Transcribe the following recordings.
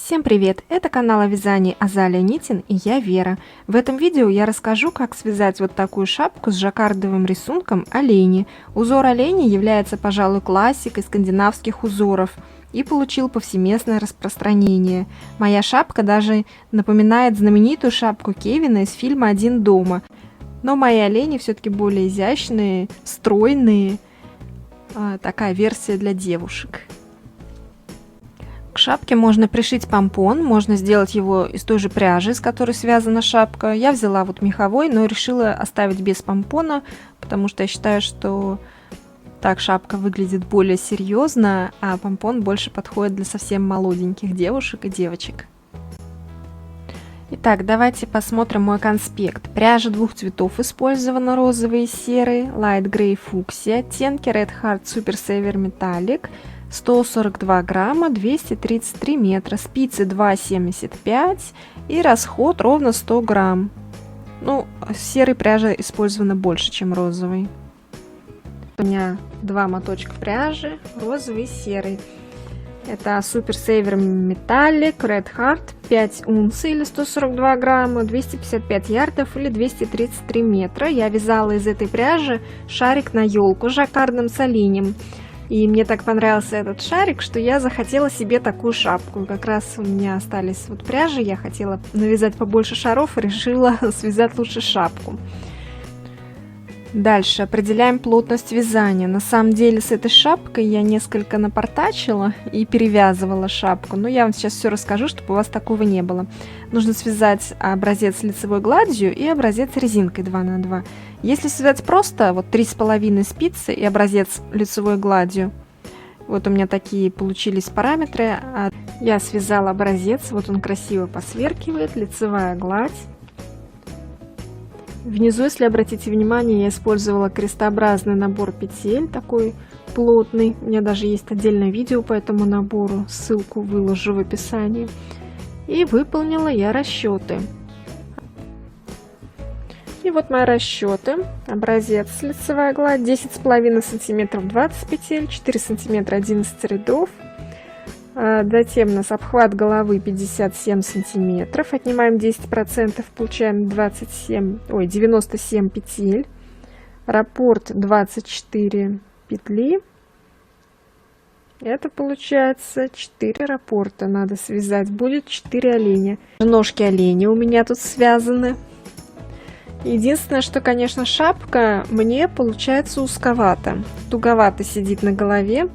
Всем привет! Это канал о вязании Азалия Нитин и я Вера. В этом видео я расскажу, как связать вот такую шапку с жаккардовым рисунком олени. Узор оленей является, пожалуй, классикой скандинавских узоров и получил повсеместное распространение. Моя шапка даже напоминает знаменитую шапку Кевина из фильма «Один дома». Но мои олени все-таки более изящные, стройные. Такая версия для девушек. К шапке можно пришить помпон, можно сделать его из той же пряжи, из которой связана шапка. Я взяла вот меховой, но решила оставить без помпона, потому что я считаю, что так шапка выглядит более серьезно, а помпон больше подходит для совсем молоденьких девушек и девочек. Итак, давайте посмотрим мой конспект. Пряжа двух цветов использована: розовый и серый, Light Grey фуксия, оттенки Red Heart Super Saver Metallic, 142 грамма, 233 метра, спицы 2,75 и расход ровно 100 грамм. Ну, серой пряжи использовано больше, чем розовый. У меня два моточка пряжи, розовый и серый. Это Super Saver Metallic Red Heart, 5 унций или 142 грамма, 255 ярдов или 233 метра. Я вязала из этой пряжи шарик на елку с жаккардным с оленем. И мне так понравился этот шарик, что я захотела себе такую шапку. Как раз у меня остались вот пряжи, я хотела навязать побольше шаров и решила связать лучше шапку. Дальше определяем плотность вязания. На самом деле с этой шапкой я несколько напортачила и перевязывала шапку. Но я вам сейчас все расскажу, чтобы у вас такого не было. Нужно связать образец лицевой гладью и образец резинкой 2 на 2. Если связать просто, вот 3,5 спицы и образец лицевой гладью, вот у меня такие получились параметры. Я связала образец, вот он красиво посверкивает, лицевая гладь. Внизу, если обратите внимание, я использовала крестообразный набор петель, такой плотный. У меня даже есть отдельное видео по этому набору, ссылку выложу в описании. И выполнила я расчеты. И вот мои расчеты. Образец лицевая гладь 10,5 см 20 петель, 4 см 11 рядов. Затем у нас обхват головы 57 сантиметров, отнимаем 10%, получаем 97 петель, раппорт 24 петли, это получается 4 раппорта надо связать, будет 4 оленя. Ножки оленя у меня тут связаны. Единственное, что, конечно, шапка мне получается узковато, туговато сидит на голове.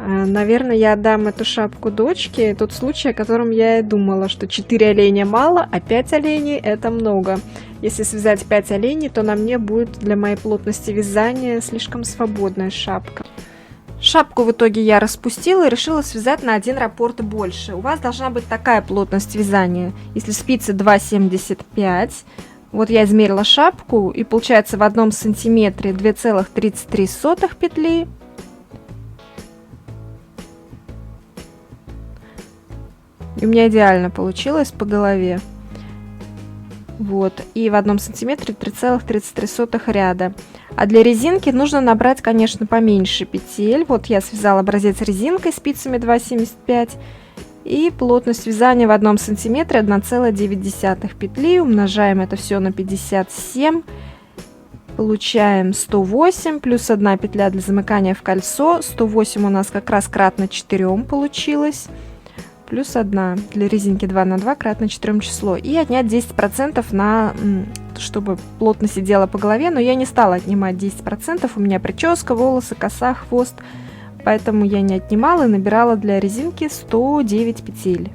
Наверное, я отдам эту шапку дочке. Тот случай, о котором я и думала, что 4 оленя мало, а 5 оленей это много. Если связать 5 оленей, то на мне будет для моей плотности вязания слишком свободная шапка. Шапку в итоге я распустила и решила связать на 1 раппорт больше. У вас должна быть такая плотность вязания. Если спицы 2,75, вот я измерила шапку, и получается в 1 сантиметре 2,33 петли. И у меня идеально получилось по голове. Вот. И в 1 сантиметре 3,33 ряда. А для резинки нужно набрать, конечно, поменьше петель. Вот я связала образец резинкой спицами 2,75. И плотность вязания в 1 сантиметре 1,9 петли. Умножаем это все на 57. Получаем 108 плюс 1 петля для замыкания в кольцо. 108 у нас как раз кратно 4 получилось. Плюс 1 для резинки 2 на 2 кратно 4 число. И отнять 10% на, чтобы плотно сидела по голове. Но я не стала отнимать 10%. У меня прическа, волосы, коса, хвост. Поэтому я не отнимала и набирала для резинки 109 петель.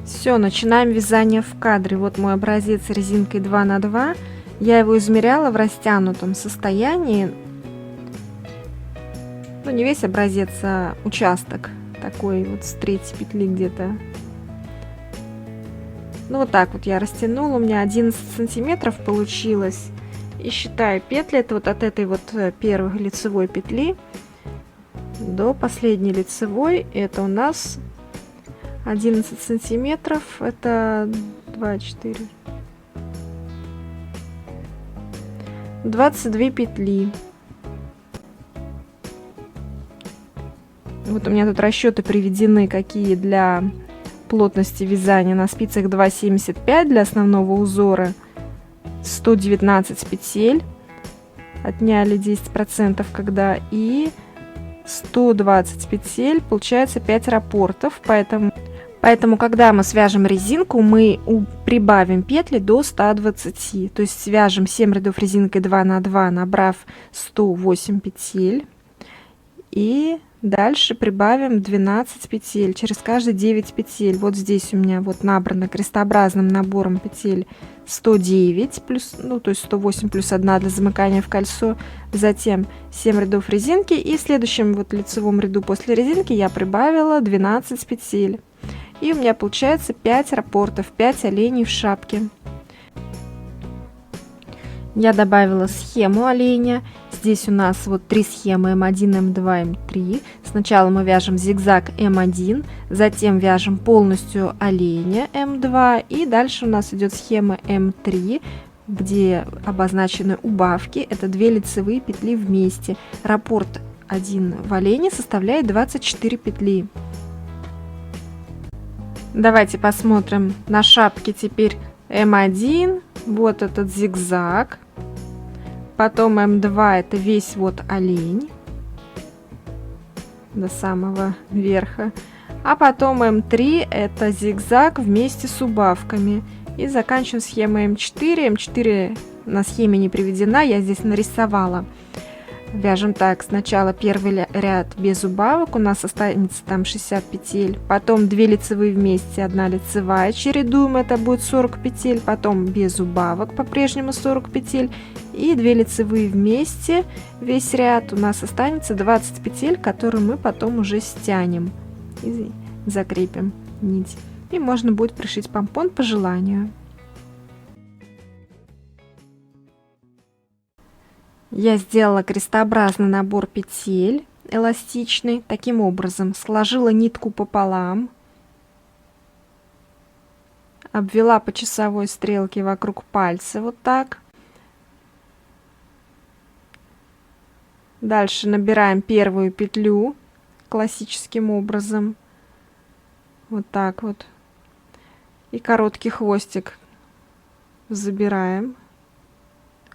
Все, начинаем вязание в кадре. Вот мой образец резинкой 2 на 2. Я его измеряла в растянутом состоянии. Ну, не весь образец, а участок. Такой вот с 3 петли где-то. Ну вот так вот я растянула, у меня 11 сантиметров получилось. И считаю петли, это вот от этой вот первой лицевой петли до последней лицевой, это у нас 11 сантиметров, это 2, 4, 22 петли. Вот у меня тут расчеты приведены, какие для плотности вязания. На спицах 2,75 для основного узора 119 петель. Отняли 10%, когда, и 120 петель, получается 5 раппортов. Поэтому, когда мы свяжем резинку, мы прибавим петли до 120. То есть свяжем 7 рядов резинкой 2 на 2, набрав 108 петель. И дальше прибавим 12 петель, через каждые 9 петель. Вот здесь у меня вот набрано крестообразным набором петель 109 плюс, ну то есть 108 плюс 1 для замыкания в кольцо. Затем 7 рядов резинки, и в следующем вот лицевом ряду после резинки я прибавила 12 петель. И у меня получается 5 раппортов, 5 оленей в шапке. Я добавила схему оленя. Здесь у нас вот 3 схемы М1, М2, М3. Сначала мы вяжем зигзаг М1, затем вяжем полностью оленя М2, и дальше у нас идет схема М3, где обозначены убавки. Это 2 лицевые петли вместе. Раппорт 1 в олене составляет 24 петли. Давайте посмотрим на шапке теперь М1. Вот этот зигзаг. Потом М2 это весь вот олень до самого верха. А потом М3 это зигзаг вместе с убавками. И заканчиваем схемой М4. М4 на схеме не приведена, я здесь нарисовала. Вяжем так: сначала первый ряд без убавок, у нас останется там 60 петель, потом 2 лицевые вместе, 1 лицевая, чередуем, это будет 40 петель, потом без убавок по-прежнему 40 петель, и 2 лицевые вместе, весь ряд у нас останется 20 петель, которые мы потом уже стянем и закрепим нить, и можно будет пришить помпон по желанию. Я сделала крестообразный набор петель эластичный. Таким образом сложила нитку пополам, обвела по часовой стрелке вокруг пальца вот так. Дальше набираем первую петлю классическим образом, вот так вот, и короткий хвостик забираем.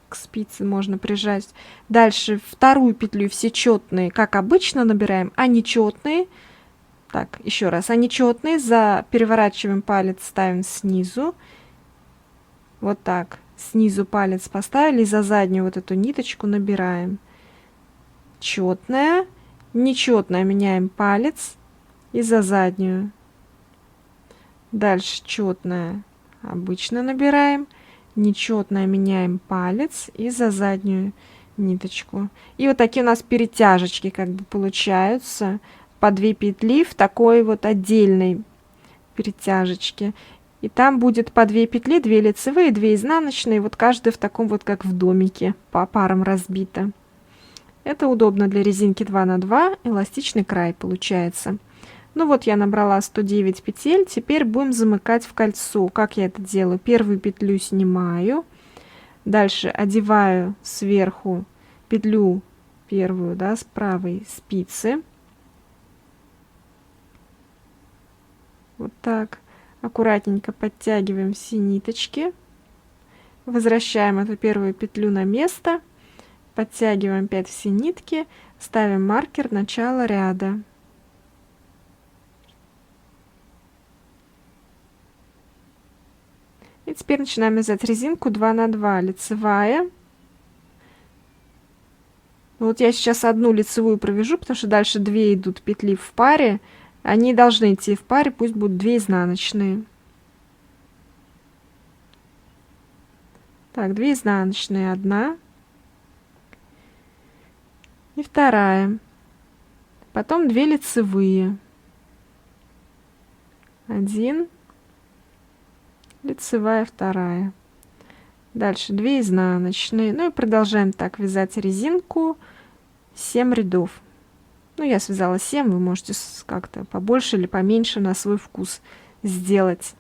К спице можно прижать. Дальше вторую петлю все четные, как обычно, набираем, а нечетные, так, еще раз, а нечетные переворачиваем палец, ставим снизу, вот так, снизу палец поставили, и за заднюю вот эту ниточку набираем. Четная, нечетная, меняем палец и за заднюю. Дальше четная, обычно набираем. Нечетная, меняем палец и за заднюю ниточку. И вот такие у нас перетяжечки как бы получаются по 2 петли в такой вот отдельной перетяжечке. И там будет по 2 петли, 2 лицевые, 2 изнаночные, вот каждая в таком вот как в домике по парам разбита. Это удобно для резинки 2 на 2, эластичный край получается. Ну вот я набрала 109 петель, теперь будем замыкать в кольцо. Как я это делаю? Первую петлю снимаю, дальше одеваю сверху петлю первую, да, с правой спицы. Вот так. Аккуратненько подтягиваем все ниточки. Возвращаем эту первую петлю на место. Подтягиваем опять все нитки. Ставим маркер начала ряда. И теперь начинаем вязать резинку 2 на 2, лицевая. Вот я сейчас одну лицевую провяжу, потому что дальше 2 идут петли в паре. Они должны идти в паре, пусть будут 2 изнаночные. Так, 2 изнаночные, 1 и 2. Потом 2 лицевые. 1, лицевая, 2. Дальше 2 изнаночные. Ну и продолжаем так вязать резинку 7 рядов. Ну, я связала 7, вы можете как-то побольше или поменьше на свой вкус сделать.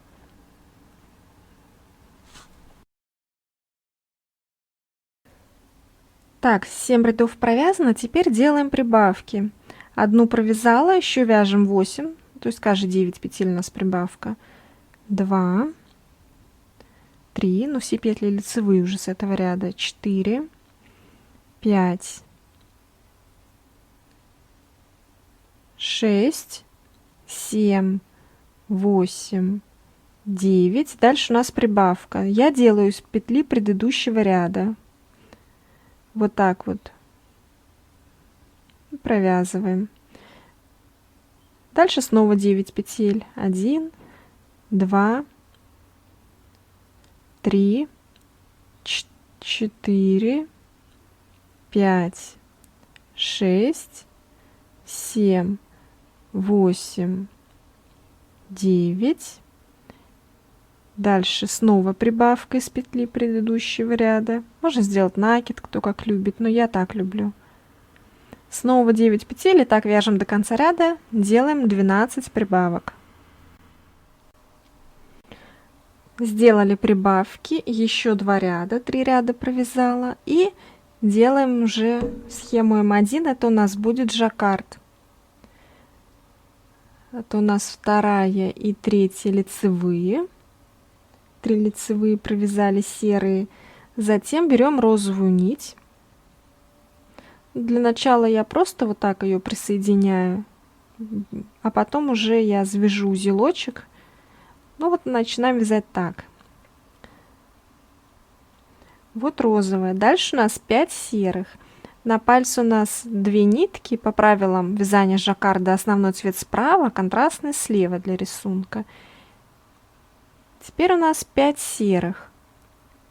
Так, 7 рядов провязано, теперь делаем прибавки. Одну провязала, еще вяжем 8, то есть каждые 9 петель у нас прибавка. 2, 3, ну все петли лицевые уже с этого ряда. 4, 5, 6, 7, 8, 9. Дальше у нас прибавка. Я делаю из петли предыдущего ряда. Вот так вот. Провязываем. Дальше снова 9 петель. 1, 2, 3, 4, 5, 6, 7, 8, 9. Дальше снова прибавка из петли предыдущего ряда. Можно сделать накид, кто как любит, но я так люблю. Снова 9 петель, и так вяжем до конца ряда, делаем 12 прибавок. Сделали прибавки, еще 2 ряда, 3 ряда провязала, и делаем уже схему М1, это у нас будет жаккард. Это у нас 2-я и 3-я лицевые. 3 лицевые провязали серые. Затем берем розовую нить. Для начала я просто вот так ее присоединяю, а потом уже я завяжу узелочек. Ну вот начинаем вязать так. Вот розовая. Дальше у нас 5 серых. На пальце у нас 2 нитки. По правилам вязания жаккарда основной цвет справа, контрастный слева для рисунка. Теперь у нас 5 серых.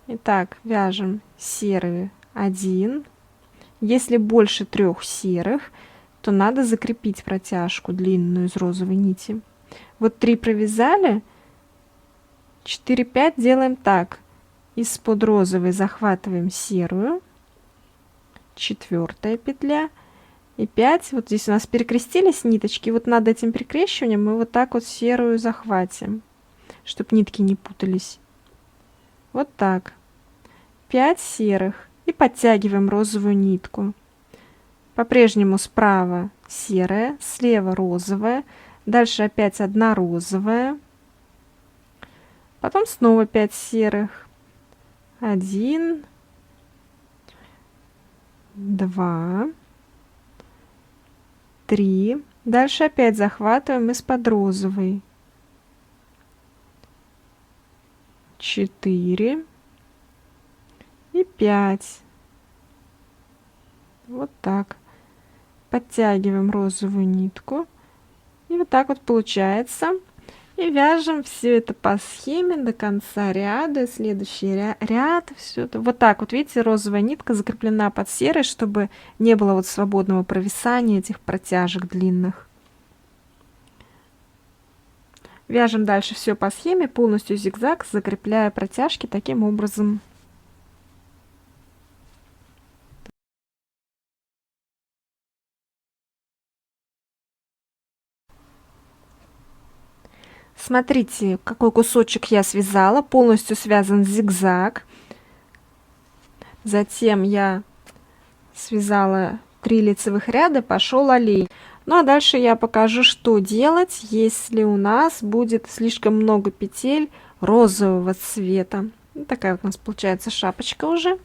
Итак, вяжем серые 1. Если больше 3 серых, то надо закрепить протяжку длинную из розовой нити. Вот 3 провязали, 4-5 делаем так. Из-под розовой захватываем серую, 4-я петля, и 5. Вот здесь у нас перекрестились ниточки, вот над этим перекрещиванием мы вот так вот серую захватим, чтобы нитки не путались. Вот так. 5 серых. И подтягиваем розовую нитку. По-прежнему справа серая, слева розовая. Дальше опять 1 розовая. Потом снова 5 серых. 1, 2, 3. Дальше опять захватываем из-под розовой. 4 и 5. Вот так. Подтягиваем розовую нитку. И вот так вот получается. И вяжем все это по схеме до конца ряда. Следующий ряд. Все это. Вот так вот, видите, розовая нитка закреплена под серой, чтобы не было вот свободного провисания этих протяжек длинных. Вяжем дальше все по схеме, полностью зигзаг, закрепляя протяжки таким образом. Смотрите, какой кусочек я связала, полностью связан зигзаг. Затем я связала 3 лицевых ряда, пошел олень. Ну а дальше я покажу, что делать, если у нас будет слишком много петель розового цвета. Вот такая вот у нас получается шапочка уже.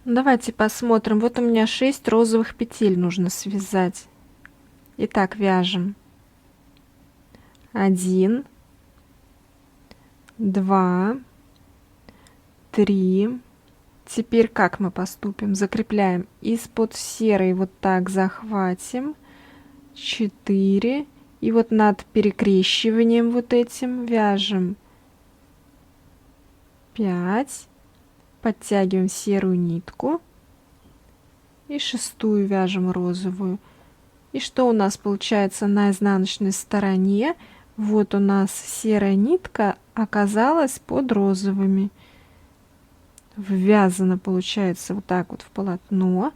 Давайте посмотрим. Вот у меня 6 розовых петель нужно связать. Итак, вяжем. 1, 2, 3. Теперь как мы поступим? Закрепляем из-под серой, вот так захватим. 4. И вот над перекрещиванием вот этим вяжем 5. Подтягиваем серую нитку. И 6-ю вяжем розовую. И что у нас получается на изнаночной стороне? Вот у нас серая нитка оказалась под розовыми. Ввязана получается вот так вот в полотно.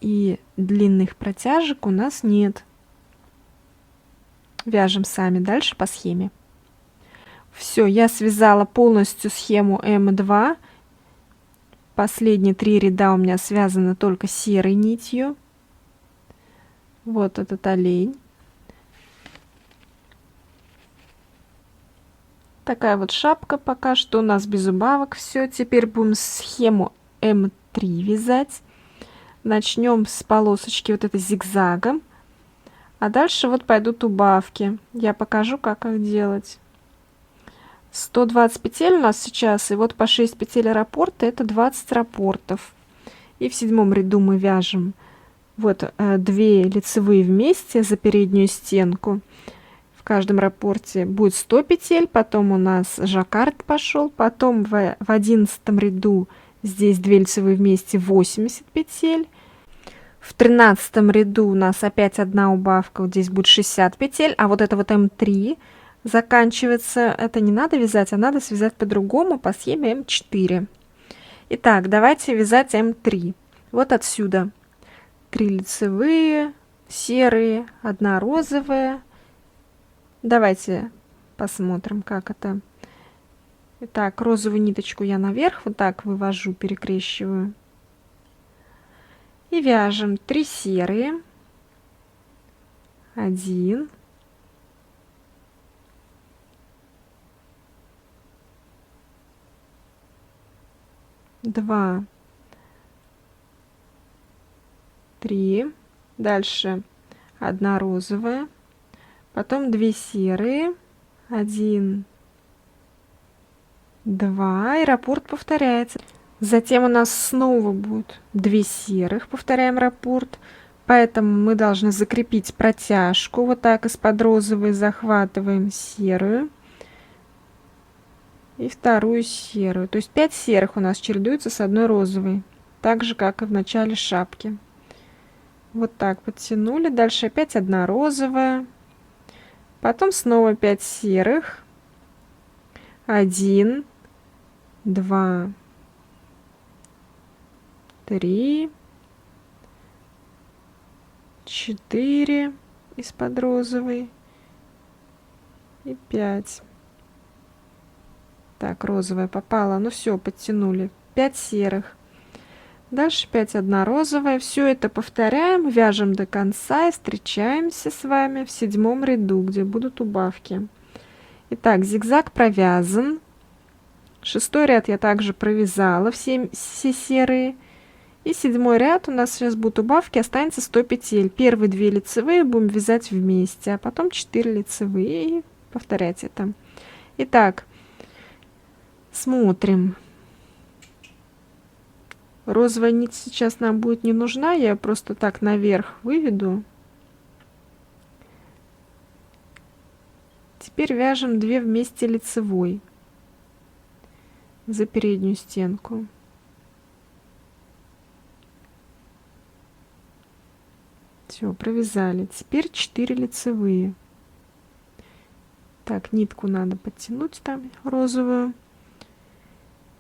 И длинных протяжек у нас нет. Вяжем сами дальше по схеме. Все, я связала полностью схему М2. Последние 3 ряда у меня связаны только серой нитью. Вот этот олень. Такая вот шапка пока что у нас без убавок. Все, теперь будем схему М3 вязать. Начнем с полосочки вот этой зигзагом. А дальше вот пойдут убавки. Я покажу, как их делать. 120 петель у нас сейчас, и вот по 6 петель раппорта, это 20 раппортов. И в 7 ряду мы вяжем вот 2 лицевые вместе за переднюю стенку. В каждом раппорте будет 100 петель, потом у нас жаккард пошел, потом в 11 ряду здесь 2 лицевые вместе 80 петель. В 13 ряду у нас опять одна убавка, вот здесь будет 60 петель, а вот это вот М3 заканчивается, это не надо вязать, а надо связать по-другому по схеме М4. Итак, давайте вязать М3. Вот отсюда 3 лицевые, серые, 1 розовая. Давайте посмотрим, как это. Итак, розовую ниточку я наверх вот так вывожу, перекрещиваю. И вяжем 3 серые, 1, 2, 3, дальше 1 розовая, потом 2 серые, 1, 2, и раппорт повторяется. Затем у нас снова будет 2 серых, повторяем раппорт, поэтому мы должны закрепить протяжку, вот так из-под розовой захватываем серую и вторую серую, то есть 5 серых у нас чередуется с 1 розовой, так же как и в начале шапки. Вот так подтянули, дальше опять 1 розовая, потом снова 5 серых, 1, 2, 3, 4 из-под розовой и 5. Так, розовая попала, ну все, подтянули. 5 серых. Дальше 5, 1 розовая. Все это повторяем, вяжем до конца и встречаемся с вами в 7 ряду, где будут убавки. Итак, зигзаг провязан. 6 ряд я также провязала все серые. И 7 ряд у нас сейчас будут убавки, останется 100 петель. Первые 2 лицевые будем вязать вместе, а потом 4 лицевые и повторять это. Итак, смотрим. Розовая нить сейчас нам будет не нужна, я ее просто так наверх выведу. Теперь вяжем 2 вместе лицевой за переднюю стенку. Все, провязали. Теперь 4 лицевые. Так, нитку надо подтянуть там розовую.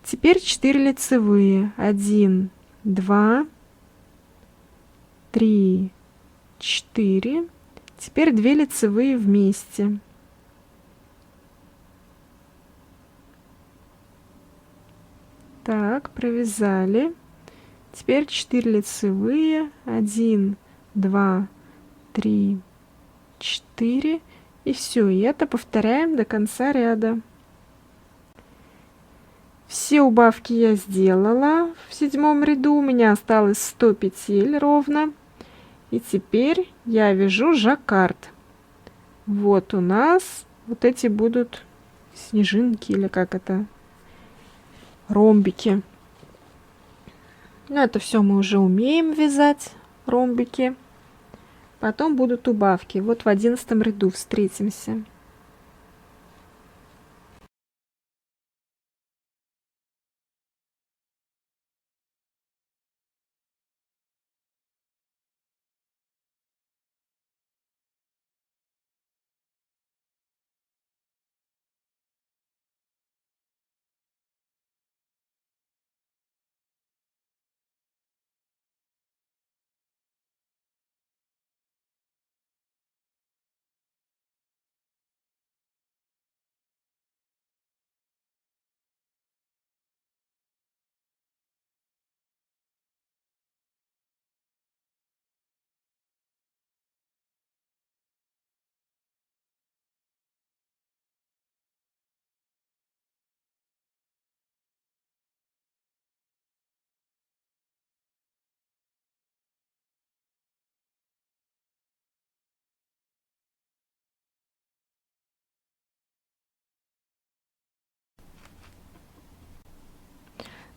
Теперь 4 лицевые. 1, 2, 3, 4. Теперь 2 лицевые вместе. Так, провязали. Теперь 4 лицевые. 1, 2, 3, 4. И все. И это повторяем до конца ряда. Все убавки я сделала в 7 ряду. У меня осталось 100 петель ровно. И теперь я вяжу жаккард. Вот у нас вот эти будут снежинки или как это, ромбики. Ну, это все мы уже умеем вязать, ромбики. Потом будут убавки. Вот в 11 ряду встретимся.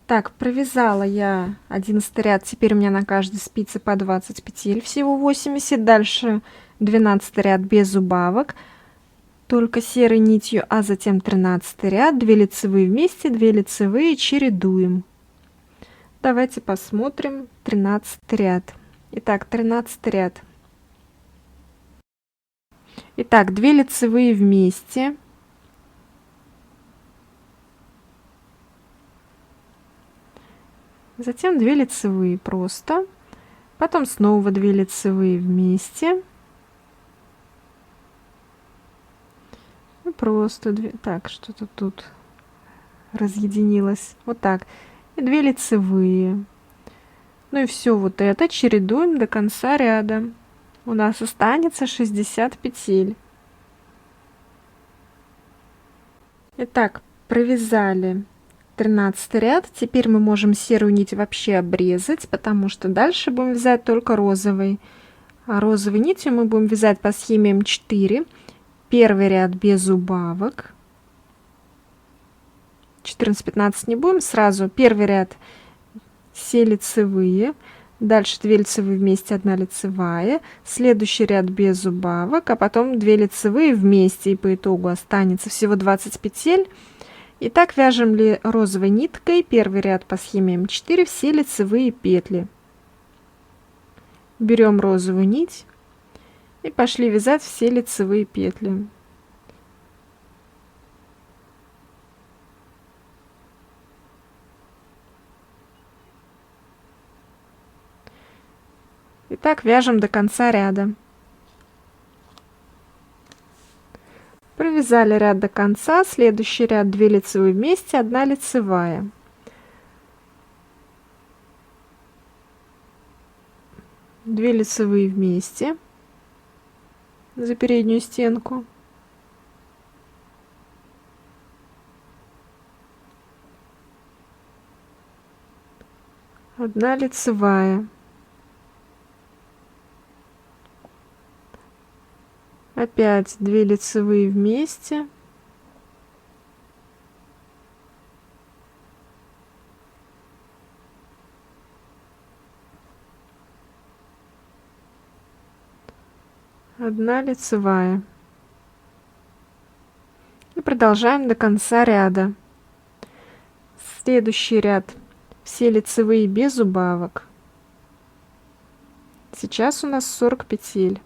Так, провязала я 11 ряд, теперь у меня на каждой спице по 20 петель, всего 80. Дальше 12 ряд без убавок, только серой нитью, а затем 13 ряд, 2 лицевые вместе, 2 лицевые, чередуем. Давайте посмотрим 13 ряд. Итак, 13 ряд. Итак, 2 лицевые вместе. Затем 2 лицевые просто. Потом снова 2 лицевые вместе. И просто 2. Так, что-то тут разъединилось. Вот так. И 2 лицевые. Ну и все вот это чередуем до конца ряда. У нас останется 60 петель. Итак, провязали 13 ряд. Теперь мы можем серую нить вообще обрезать, потому что дальше будем вязать только розовой. А розовой нитью мы будем вязать по схеме М4. Первый ряд без убавок. 14-15 не будем сразу. Первый ряд все лицевые. Дальше 2 лицевые вместе, 1 лицевая. Следующий ряд без убавок, а потом 2 лицевые вместе. И по итогу останется всего 20 петель. Итак, вяжем ли розовой ниткой первый ряд по схеме М4 все лицевые петли. Берем розовую нить и пошли вязать все лицевые петли. Итак, вяжем до конца ряда. Провязали ряд до конца, следующий ряд 2 лицевые вместе, 1 лицевая. Две лицевые вместе за переднюю стенку. Одна лицевая. Опять 2 лицевые вместе. Одна лицевая. И продолжаем до конца ряда. Следующий ряд все лицевые без убавок. Сейчас у нас 40 петель.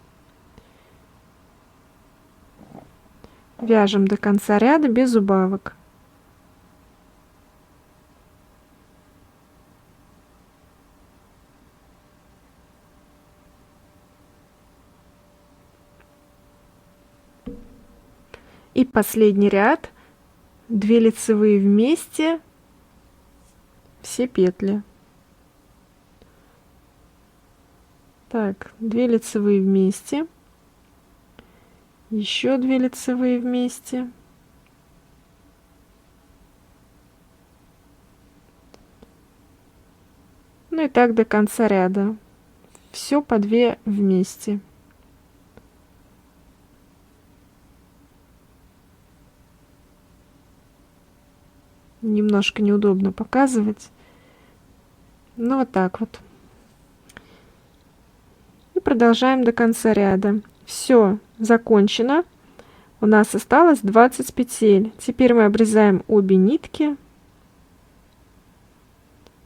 Вяжем до конца ряда без убавок. И последний ряд 2 лицевые вместе, все петли. Так, 2 лицевые вместе, еще 2 лицевые вместе, ну и так до конца ряда. Все по 2 вместе. Немножко неудобно показывать, но вот так вот. И продолжаем до конца ряда. Все закончено. У нас осталось 20 петель. Теперь мы обрезаем обе нитки,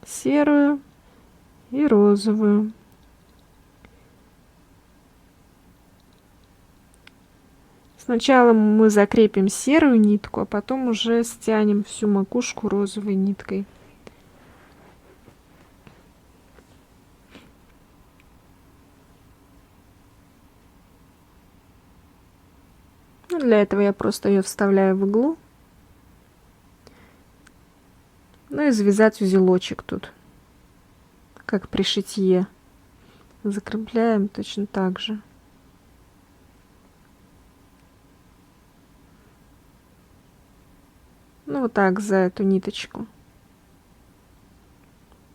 серую и розовую. Сначала мы закрепим серую нитку, а потом уже стянем всю макушку розовой ниткой. Ну, для этого я просто ее вставляю в иглу. Ну и завязать узелочек тут, как при шитье. Закрепляем точно так же. Ну вот так за эту ниточку.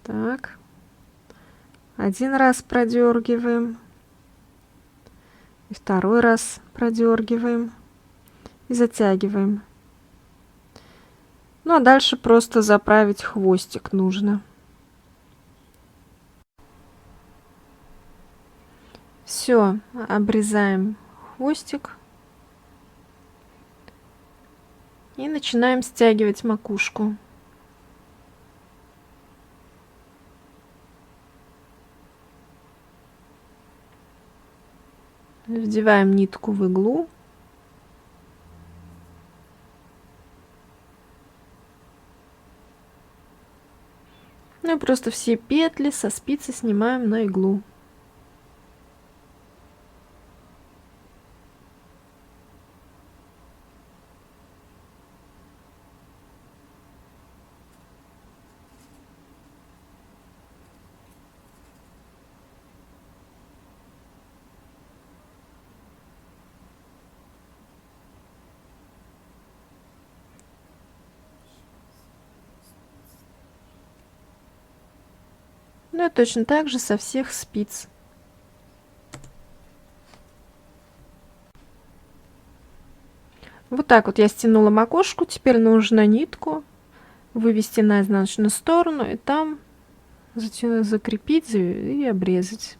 Так. Один раз продергиваем. И второй раз продергиваем. И затягиваем. Ну а дальше просто заправить хвостик нужно. Все, обрезаем хвостик и начинаем стягивать макушку. Вдеваем нитку в иглу. Ну и просто все петли со спицы снимаем на иглу. Ну и точно так же со всех спиц. Вот так вот я стянула макушку. Теперь нужно нитку вывести на изнаночную сторону и там закрепить и обрезать.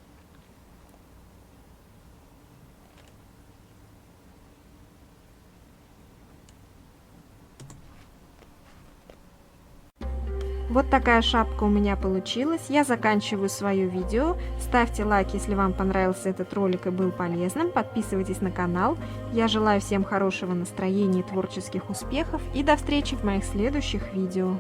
Вот такая шапка у меня получилась. Я заканчиваю свое видео. Ставьте лайк, если вам понравился этот ролик и был полезным. Подписывайтесь на канал. Я желаю всем хорошего настроения и творческих успехов. И до встречи в моих следующих видео.